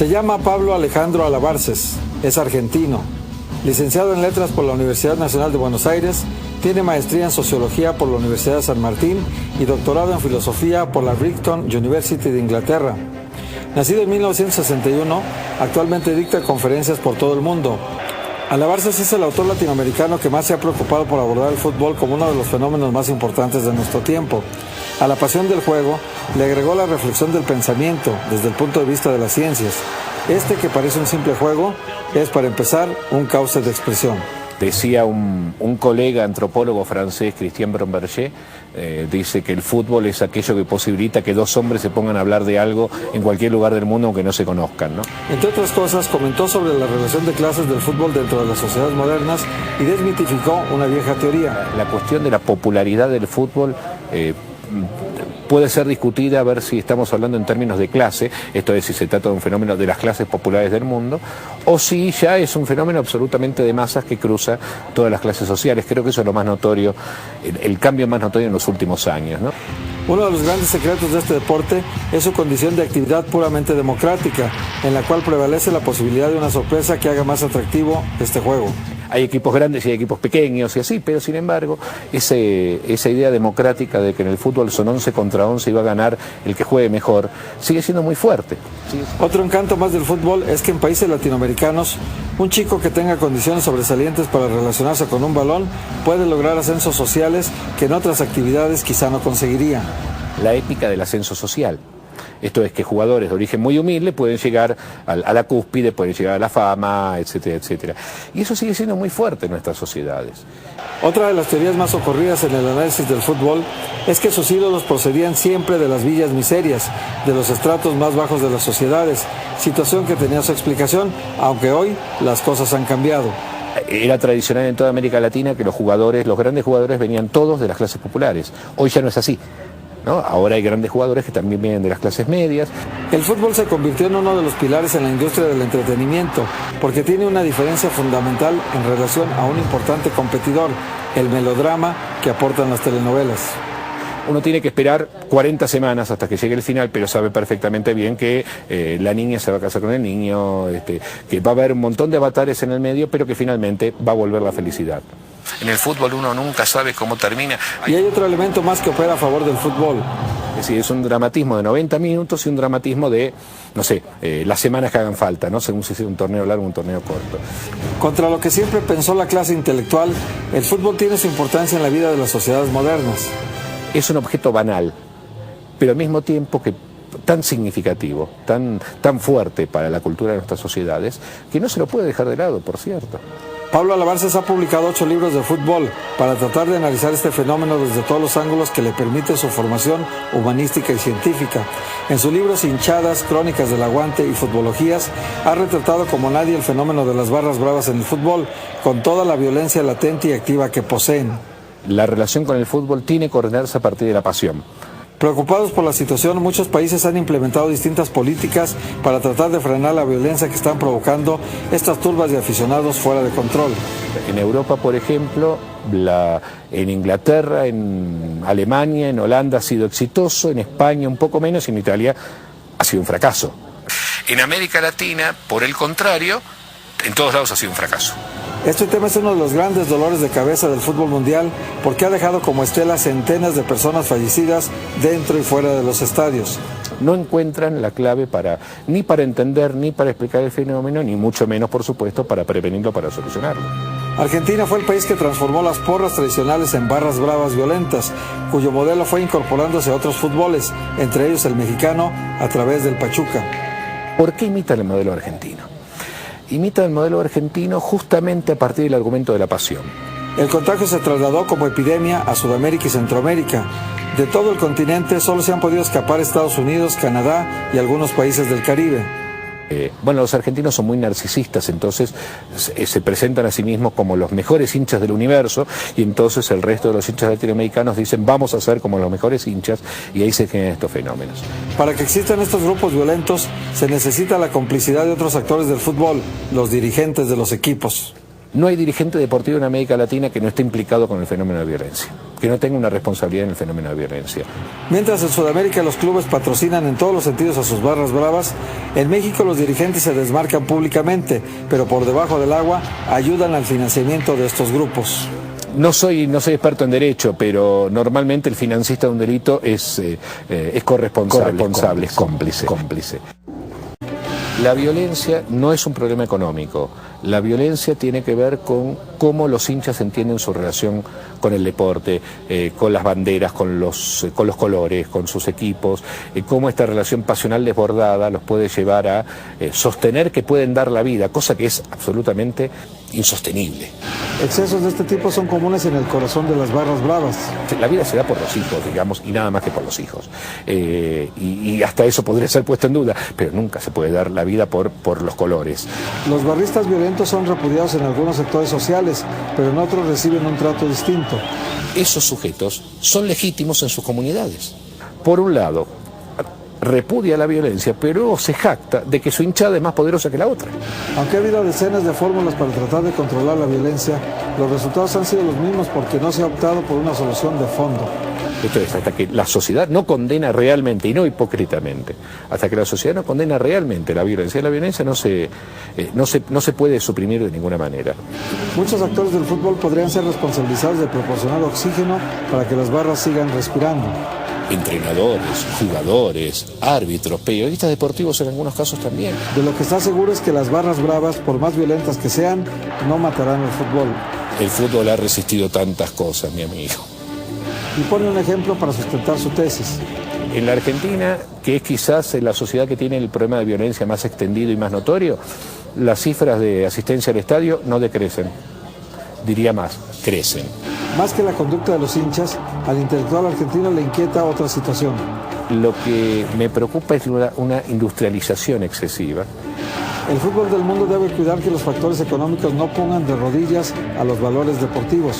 Se llama Pablo Alejandro Alabarces, es argentino. Licenciado en Letras por la Universidad Nacional de Buenos Aires, tiene maestría en Sociología por la Universidad de San Martín y doctorado en Filosofía por la Brighton University de Inglaterra. Nacido en 1961, actualmente dicta conferencias por todo el mundo. Alabarces es el autor latinoamericano que más se ha preocupado por abordar el fútbol como uno de los fenómenos más importantes de nuestro tiempo. A la pasión del juego le agregó la reflexión del pensamiento desde el punto de vista de las ciencias. Este, que parece un simple juego, es, para empezar, un cauce de expresión. Decía un colega antropólogo francés, Christian Bromberger, dice que el fútbol es aquello que posibilita que dos hombres se pongan a hablar de algo en cualquier lugar del mundo aunque no se conozcan, ¿no? Entre otras cosas, comentó sobre la relación de clases del fútbol dentro de las sociedades modernas y desmitificó una vieja teoría. La cuestión de la popularidad del fútbol puede ser discutida, a ver si estamos hablando en términos de clase, esto es, si se trata de un fenómeno de las clases populares del mundo, o si ya es un fenómeno absolutamente de masas que cruza todas las clases sociales. Creo que eso es lo más notorio, el cambio más notorio en los últimos años, ¿no? Uno de los grandes secretos de este deporte es su condición de actividad puramente democrática, en la cual prevalece la posibilidad de una sorpresa que haga más atractivo este juego. Hay equipos grandes y hay equipos pequeños y así, pero sin embargo, esa idea democrática de que en el fútbol son 11 contra 11 y va a ganar el que juegue mejor, sigue siendo muy fuerte. Otro encanto más del fútbol es que en países latinoamericanos, un chico que tenga condiciones sobresalientes para relacionarse con un balón puede lograr ascensos sociales que en otras actividades quizá no conseguiría. La épica del ascenso social. Esto es que jugadores de origen muy humilde pueden llegar a la cúspide, pueden llegar a la fama, etcétera, etcétera. Y eso sigue siendo muy fuerte en nuestras sociedades. Otra de las teorías más ocurridas en el análisis del fútbol es que sus ídolos procedían siempre de las villas miserias, de los estratos más bajos de las sociedades, situación que tenía su explicación, aunque hoy las cosas han cambiado. Era tradicional en toda América Latina que los grandes jugadores venían todos de las clases populares. Hoy ya no es así, ¿no? Ahora hay grandes jugadores que también vienen de las clases medias. El fútbol se convirtió en uno de los pilares en la industria del entretenimiento, porque tiene una diferencia fundamental en relación a un importante competidor, el melodrama que aportan las telenovelas. Uno tiene que esperar 40 semanas hasta que llegue el final, pero sabe perfectamente bien que la niña se va a casar con el niño, que va a haber un montón de avatares en el medio, pero que finalmente va a volver la felicidad. En el fútbol uno nunca sabe cómo termina. Y hay otro elemento más que opera a favor del fútbol. Es decir, es un dramatismo de 90 minutos y un dramatismo de, no sé, las semanas que hagan falta, ¿no? Según si es un torneo largo o un torneo corto. Contra lo que siempre pensó la clase intelectual, el fútbol tiene su importancia en la vida de las sociedades modernas. Es un objeto banal, pero al mismo tiempo que tan significativo, tan fuerte para la cultura de nuestras sociedades, que no se lo puede dejar de lado, por cierto. Pablo Alabarces ha publicado 8 libros de fútbol para tratar de analizar este fenómeno desde todos los ángulos que le permite su formación humanística y científica. En sus libros Hinchadas, Crónicas del Aguante y Futbologías, ha retratado como nadie el fenómeno de las barras bravas en el fútbol, con toda la violencia latente y activa que poseen. La relación con el fútbol tiene que ordenarse a partir de la pasión. Preocupados por la situación, muchos países han implementado distintas políticas para tratar de frenar la violencia que están provocando estas turbas de aficionados fuera de control. En Europa, por ejemplo, en Inglaterra, en Alemania, en Holanda ha sido exitoso, en España un poco menos y en Italia ha sido un fracaso. En América Latina, por el contrario, en todos lados ha sido un fracaso. Este tema es uno de los grandes dolores de cabeza del fútbol mundial porque ha dejado como estela centenas de personas fallecidas dentro y fuera de los estadios. No encuentran la clave ni para entender, ni para explicar el fenómeno, ni mucho menos, por supuesto, para prevenirlo, para solucionarlo. Argentina fue el país que transformó las porras tradicionales en barras bravas violentas, cuyo modelo fue incorporándose a otros fútboles, entre ellos el mexicano, a través del Pachuca. ¿Por qué imita el modelo argentino? Imita el modelo argentino justamente a partir del argumento de la pasión. El contagio se trasladó como epidemia a Sudamérica y Centroamérica. De todo el continente solo se han podido escapar Estados Unidos, Canadá y algunos países del Caribe. Bueno, los argentinos son muy narcisistas, entonces se presentan a sí mismos como los mejores hinchas del universo y entonces el resto de los hinchas latinoamericanos dicen vamos a ser como los mejores hinchas y ahí se generan estos fenómenos. Para que existan estos grupos violentos se necesita la complicidad de otros actores del fútbol, los dirigentes de los equipos. No hay dirigente deportivo en América Latina que no esté implicado con el fenómeno de violencia. que no tenga una responsabilidad en el fenómeno de violencia. Mientras en Sudamérica los clubes patrocinan en todos los sentidos a sus barras bravas, en México los dirigentes se desmarcan públicamente, pero por debajo del agua ayudan al financiamiento de estos grupos. No soy experto en derecho, pero normalmente el financista de un delito es corresponsable, es cómplice. La violencia no es un problema económico. La violencia tiene que ver con cómo los hinchas entienden su relación con el deporte, con las banderas, con los colores, con sus equipos, cómo esta relación pasional desbordada los puede llevar a sostener que pueden dar la vida, cosa que es absolutamente insostenible. Excesos de este tipo son comunes en el corazón de las barras bravas. La vida se da por los hijos, digamos, y nada más que por los hijos. Y hasta eso podría ser puesto en duda, pero nunca se puede dar la vida por los colores. Los barristas violentos son repudiados en algunos sectores sociales, pero en otros reciben un trato distinto. Esos sujetos son legítimos en sus comunidades. Por un lado, repudia la violencia, pero luego se jacta de que su hinchada es más poderosa que la otra. Aunque ha habido decenas de fórmulas para tratar de controlar la violencia, los resultados han sido los mismos porque no se ha optado por una solución de fondo. Esto es, hasta que la sociedad no condena realmente, y no hipócritamente, hasta que la sociedad no condena realmente la violencia no se puede suprimir de ninguna manera. Muchos actores del fútbol podrían ser responsabilizados de proporcionar oxígeno para que las barras sigan respirando. Entrenadores, jugadores, árbitros, periodistas deportivos en algunos casos también. De lo que está seguro es que las barras bravas, por más violentas que sean, no matarán al fútbol. El fútbol ha resistido tantas cosas, mi amigo. Y pone un ejemplo para sustentar su tesis. En la Argentina, que es quizás la sociedad que tiene el problema de violencia más extendido y más notorio, las cifras de asistencia al estadio no decrecen. Diría más, crecen. Más que la conducta de los hinchas, al intelectual argentino le inquieta otra situación. Lo que me preocupa es una industrialización excesiva. El fútbol del mundo debe cuidar que los factores económicos no pongan de rodillas a los valores deportivos.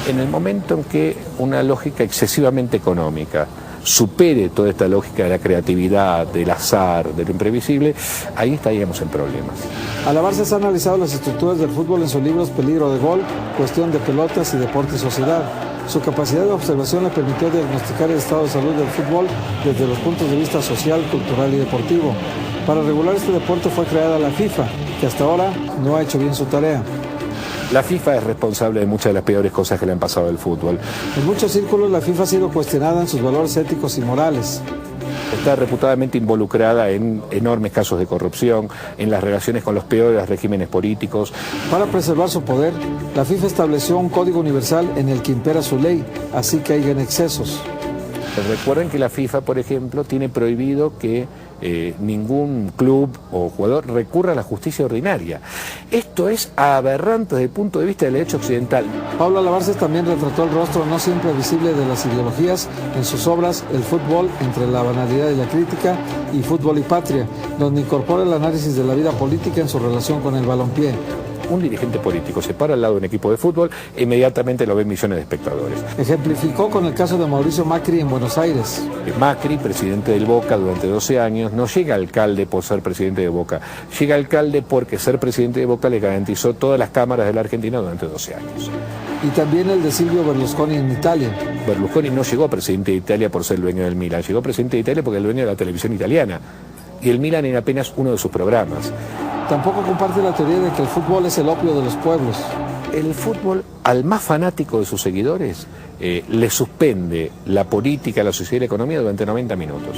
En el momento en que una lógica excesivamente económica supere toda esta lógica de la creatividad, del azar, de lo imprevisible, ahí estaríamos en problemas. Alabarces ha analizado las estructuras del fútbol en sus libros Peligro de Gol, Cuestión de Pelotas y Deporte y Sociedad. Su capacidad de observación le permitió diagnosticar el estado de salud del fútbol desde los puntos de vista social, cultural y deportivo. Para regular este deporte fue creada la FIFA, que hasta ahora no ha hecho bien su tarea. La FIFA es responsable de muchas de las peores cosas que le han pasado al fútbol. En muchos círculos la FIFA ha sido cuestionada en sus valores éticos y morales. Está reputadamente involucrada en enormes casos de corrupción, en las relaciones con los peores regímenes políticos. Para preservar su poder, la FIFA estableció un código universal en el que impera su ley, así que hayan excesos. Recuerden que la FIFA, por ejemplo, tiene prohibido que ningún club o jugador recurra a la justicia ordinaria. Esto es aberrante desde el punto de vista del derecho occidental. Pablo Alabarces también retrató el rostro no siempre visible de las ideologías en sus obras El fútbol entre la banalidad y la crítica y Fútbol y patria, donde incorpora el análisis de la vida política en su relación con el balompié. Un dirigente político se para al lado de un equipo de fútbol e inmediatamente lo ven millones de espectadores. Ejemplificó con el caso de Mauricio Macri en Buenos Aires. Macri, presidente del Boca durante 12 años, no llega alcalde por ser presidente de Boca, llega alcalde porque ser presidente de Boca le garantizó todas las cámaras de la Argentina durante 12 años. Y también el de Silvio Berlusconi en Italia. Berlusconi no llegó presidente de Italia por ser el dueño del Milan, llegó presidente de Italia porque es el dueño de la televisión italiana. Y el Milan era apenas uno de sus programas. Tampoco comparte la teoría de que el fútbol es el opio de los pueblos. El fútbol, al más fanático de sus seguidores, le suspende la política, la sociedad y la economía durante 90 minutos.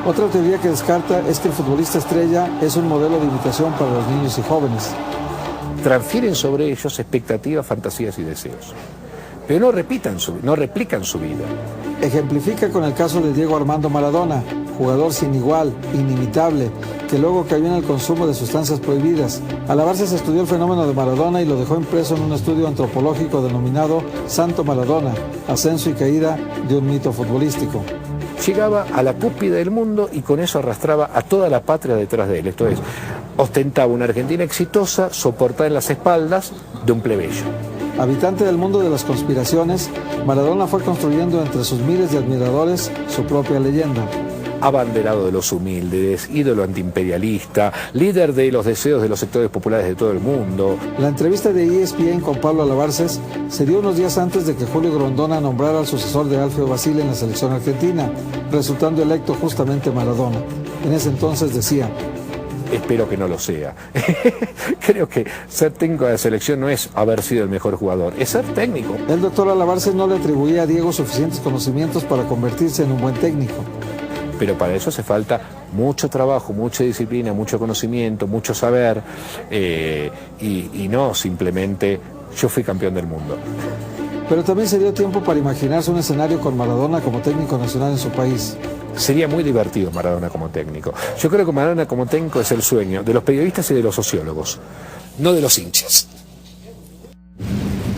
Otra teoría que descarta es que el futbolista estrella es un modelo de imitación para los niños y jóvenes. Transfieren sobre ellos expectativas, fantasías y deseos, pero no replican su vida. Ejemplifica con el caso de Diego Armando Maradona, jugador sin igual, inimitable, que luego cayó en el consumo de sustancias prohibidas. Alabarces estudió el fenómeno de Maradona y lo dejó impreso en un estudio antropológico denominado Santo Maradona, ascenso y caída de un mito futbolístico. Llegaba a la cúspide del mundo y con eso arrastraba a toda la patria detrás de él. Esto es, ostentaba una Argentina exitosa soportada en las espaldas de un plebeyo. Habitante del mundo de las conspiraciones, Maradona fue construyendo entre sus miles de admiradores su propia leyenda. abanderado de los humildes, ídolo antiimperialista, líder de los deseos de los sectores populares de todo el mundo. La entrevista de ESPN con Pablo Alabarces se dio unos días antes de que Julio Grondona nombrara al sucesor de Alfio Basile en la selección argentina, resultando electo justamente Maradona. En ese entonces decía: espero que no lo sea. Creo que ser técnico de la selección no es haber sido el mejor jugador, es ser técnico. El doctor Alabarces no le atribuía a Diego suficientes conocimientos para convertirse en un buen técnico. Pero para eso hace falta mucho trabajo, mucha disciplina, mucho conocimiento, mucho saber, y no simplemente yo fui campeón del mundo. Pero también se dio tiempo para imaginarse un escenario con Maradona como técnico nacional en su país. Sería muy divertido Maradona como técnico. Yo creo que Maradona como técnico es el sueño de los periodistas y de los sociólogos, no de los hinchas.